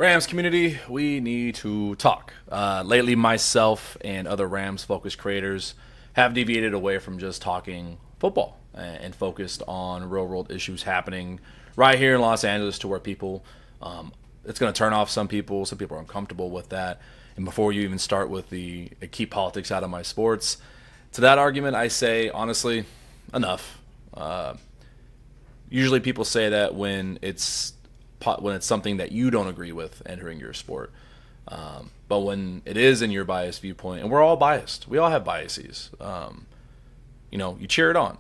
Rams community, we need to talk. Lately, myself and other Rams-focused creators have deviated away from just talking football and focused on real-world issues happening right here in Los Angeles to where people, it's going to turn off some people. Some people are uncomfortable with that. And before you even start with the keep politics out of my sports, to that argument, I say, honestly, enough. Usually people say that when it's something that you don't agree with entering your sport. But when it is in your biased viewpoint, and we're all biased, we all have biases. You cheer it on.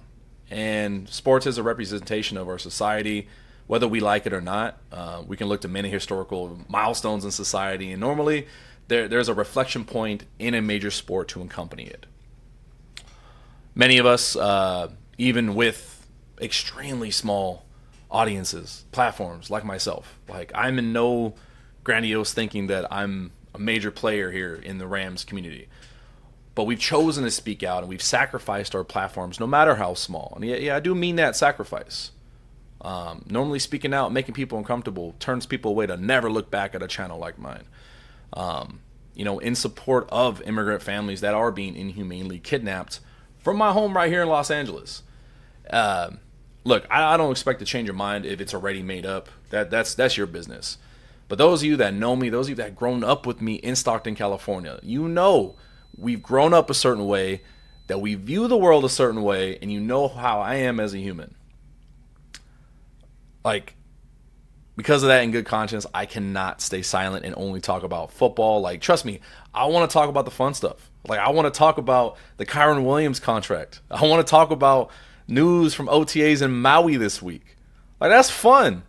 And sports is a representation of our society, whether we like it or not. We can look to many historical milestones in society, and normally there's a reflection point in a major sport to accompany it. Many of us, even with extremely small audiences, platforms like myself. Like, I'm in no grandiose thinking that I'm a major player here in the Rams community. But we've chosen to speak out and we've sacrificed our platforms no matter how small. And yeah, I do mean that sacrifice. Normally speaking out, making people uncomfortable, turns people away to never look back at a channel like mine. In support of immigrant families that are being inhumanely kidnapped from my home right here in Los Angeles. Look, I don't expect to change your mind if it's already made up. That's your business. But those of you that know me, those of you that have grown up with me in Stockton, California, you know we've grown up a certain way, that we view the world a certain way, and you know how I am as a human. Like, because of that, in good conscience, I cannot stay silent and only talk about football. Like, trust me, I want to talk about the fun stuff. Like, I want to talk about the Kyron Williams contract. I want to talk about news from OTAs in Maui this week. Like, that's fun.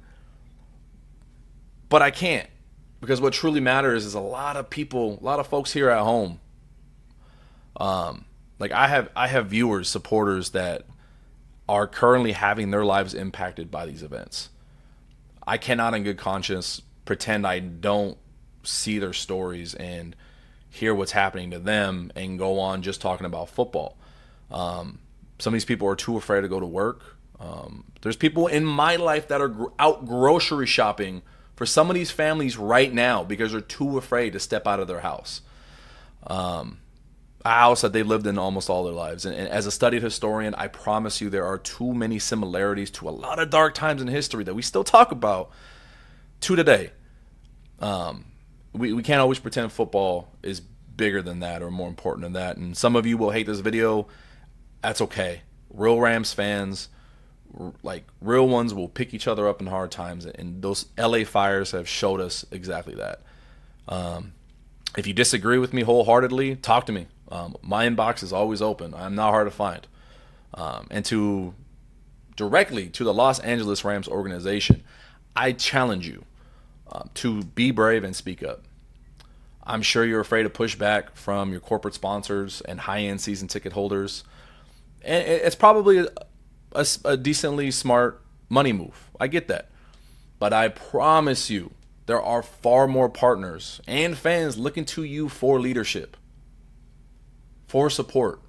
But I can't, because what truly matters is a lot of people, a lot of folks here at home. Like, I have viewers, supporters that are currently having their lives impacted by these events. I cannot in good conscience pretend I don't see their stories and hear what's happening to them and go on just talking about football. Some of these people are too afraid to go to work. There's people in my life that are out grocery shopping for some of these families right now because they're too afraid to step out of their house. A house that they lived in almost all their lives. And as a studied historian, I promise you there are too many similarities to a lot of dark times in history that we still talk about to today. We can't always pretend football is bigger than that or more important than that. And some of you will hate this video. That's okay. Real Rams fans, like real ones, will pick each other up in hard times. And those LA fires have showed us exactly that. If you disagree with me wholeheartedly, talk to me. My inbox is always open. I'm not hard to find. And directly to the Los Angeles Rams organization, I challenge you to be brave and speak up. I'm sure you're afraid of pushback from your corporate sponsors and high-end season ticket holders. And it's probably a decently smart money move. I get that. But I promise you, there are far more partners and fans looking to you for leadership, for support.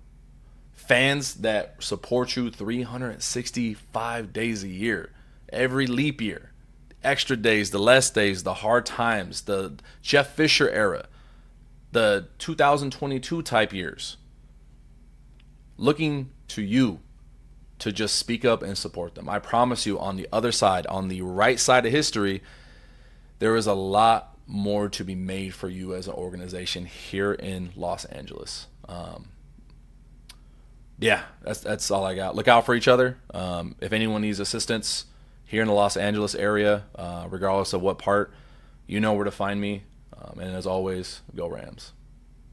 Fans that support you 365 days a year, every leap year, extra days, the less days, the hard times, the Jeff Fisher era, the 2022 type years. Looking to you to just speak up and support them. I promise you, on the other side, on the right side of history, there is a lot more to be made for you as an organization here in Los Angeles. That's all I got. Look out for each other. If anyone needs assistance here in the Los Angeles area, regardless of what part, you know where to find me. And as always, go Rams.